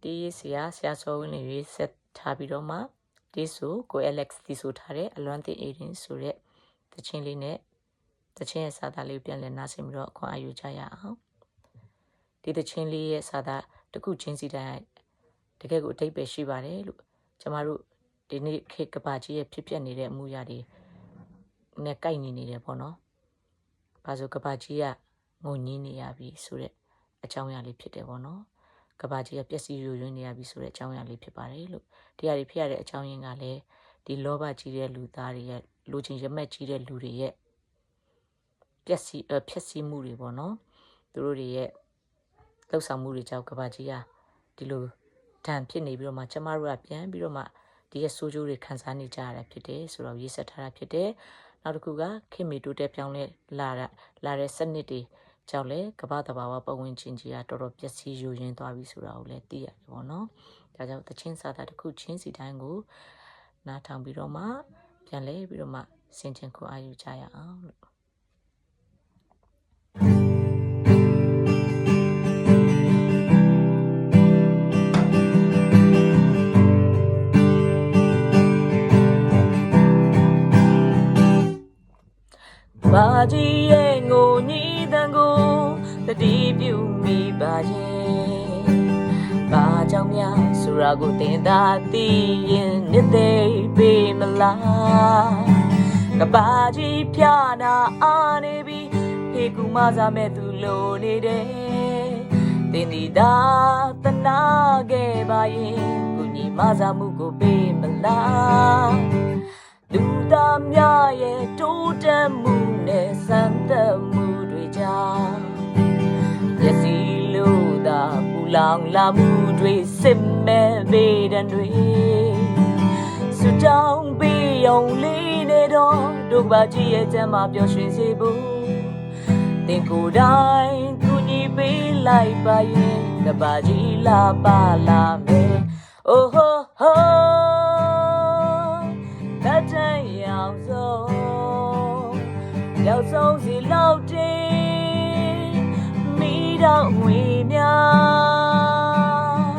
တီးဆရာစောဝင်လေးဆက်ထားပြီးတော့မှတီးဆိုကို Alex တီးဆိုထားတဲ့အလွမ်းတင်အေးရင်ဆိုတဲ့တချင်းလေးနဲ့တချင်းရဲ့စာသားလေးပြန်လည်နားဆင်ပြီးတော့အခွင့်အရေးကြရအောင်ဒီတချင်းလေးရဲ့စာသားတစ်ခုချင်းစီတိုင်းတကယ်ကိုအတိတ်ပဲရှိပါတယ်လို့ကျမတို့ဒီနေ့ခေတ်ကဘာကြီးရဲ့ဖြစ်ပျက်နေတဲ့အမှုရာတွေနဲ့ကိုက်ညီနေတယ်ပေါ့နော်။ဘာလို့ကဘာကြီးကငုံညင်းနေရပြီဆိုတဲ့အကြောင်းအရာလေးဖြစ်တယ်ပေါ့နော်။ကဘာကြီးကပျက်စီးယိုယွင်းနေရပြီဆိုတဲ့အကြောင်းအရာလေးဖြစ်ပါတယ်လို့တရားတွေဖြစ်ရတဲ့အကြောင်းရင်းကလည်းဒီလောဘကြီးတဲ့လူသားတွေရဲ့လူချင်းရမက်ကြီးတဲ့လူတွေရဲ့ပျက်စီးဖြစ်စီမှုတွေပေါ့နော်။သူတို့တွေရဲ့လှုပ်ဆောင်မှုတွေကြောင့်ကဘာကြီးကဒီလိုတန်ဖြစ်နေပြီးတော့မှကျမတို့ကပြန်ပြီးတော့မှဒီရဲ့ဆိုးကျိုးတွေခံစားနေကြရတာဖြစ်တယ်ဆိုတော့ရေးဆက်ထားတာဖြစ်တယ်နောက်တစ်ခုကခင်မီတိုးတက်ပြောင်းလဲလာတဲ့စနစ်တွေကြောင့်လေကမ္ဘာတဘာဝပတ်ဝန်းကျင်ကြီးကတော်တော်ပျက်စီးယိုယွင်းသွားပြီဆိုတာကိုလည်းသိရတယ်ပေါ့နော်ဒါကြောင့်သချင်းစာသားတစ်ခုချင်းစီတိုင်းကိုနားထောင်ပြီးတော့မှပြန်လဲပြီးတော့မှဆင်ခြင်ခွင့်အာရုံကြရအောင်လို့ဘာကြီးရဲ့ငိုညည်းတန်ကိုတတိပြုမိပါရဲ့ဘာကြောင့်များဆိုတာကိုတင်သာသိရင်နှစ်သိပေးမလားကဘာကြီးပြနာအားနေပြီးဖေကူမစားမဲ့သူလိုနေတယ်တင်ဒီသာတနာခဲ့ပါရင်ကိုညီမစားမှုကိုပေးမလားလူသားများရဲ့တိုးတက်မှုနဲ့စံသက်မှုတွေကြောင့်မျက်စိလို့သာပူလောင်လာမှုတွေစစ်မဲ့ပေးတဲ့တွေစွတောင်းပေးရုံလေးနဲ့တော့ဒုက္ခကြီးရဲ့ကျမ်းမှာပျော်ရွှင်စေဖို့တင်ကိုယ်တိုင်ကူညီပေးလိုက်ပါရင်ကဘာကြီးလာပါလာမယ်အိုဟိုဟိုလက်တန်ရောင်ဆုံးရောက်ဆုံးစီလောက်တင်မိတော့ငွေများ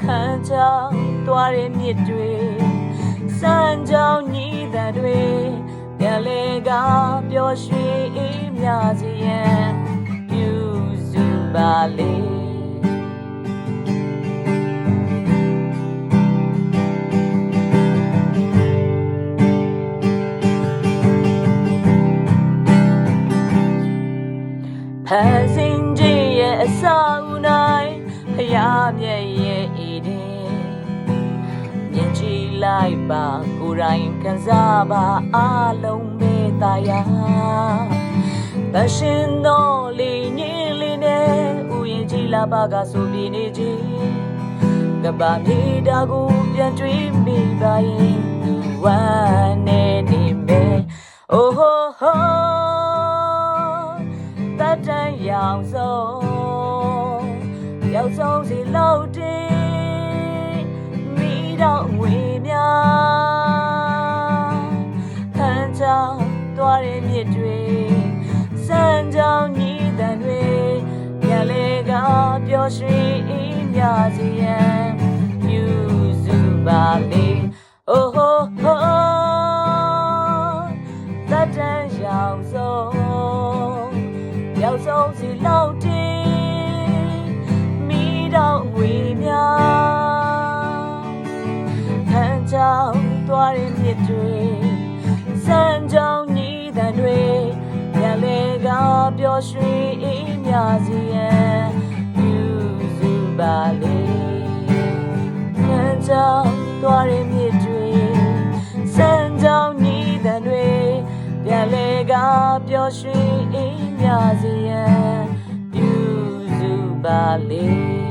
ခံချောင်းသွားတဲ့မြစ်တွေစမ်းကြောင်းညီးတဲ့တွေပြန်လေကပျော်ရွှင်အေးမြစီရန်ပြုစုပါလေဖန်ဆင်းခြင်းရဲ့အစာဦးနိုင်ဖယားမြတ်ရဲ့ဤတဲ့မြင်ကြည့်လိုက်ပါကိုယ်တိုင်ခံစားပါအလုံးပဲသာယာတရှင်တော်လေးညင်လေးနဲ့ဥယျာဉ်ကြီးလာပါကဆိုပြနေခြင်းကဘာမြေတာကိုပြန်တွေးမိပါရင်ဝမ်းနေနေမယ်အိုဟိုဟိုတန်ရောင်ဆုံးရောက်ဆုံးစီလောက်တင်မိတော့ငွေများခံချောင်းသွားတဲ့မြစ်တွေစမ်းကြောင်းညီးတန်တွေပြန်လေကပျော်ရွှင်အေးမြစီရန်ပြုစုပါလေအိုဟိုဟိုတန်ရောင်ဆုံးရောက်ဆုံးစီလောက်တင်မိတော့ငွေများခံချောင်းသွားတဲ့မြစ်တွေစမ်းကြောင်းညီးတန်တွေပြန်လေကပျော်ရွှင်အေးမြစီရန်ပြုစုပါလေခံချောင်းသွားတဲ့မြစ်တွေစမ်းကြောင်းညီးတန်တွေပြန်လေကပျော်ရွှင်အေးမြစီရန်ပြုစုပါလေ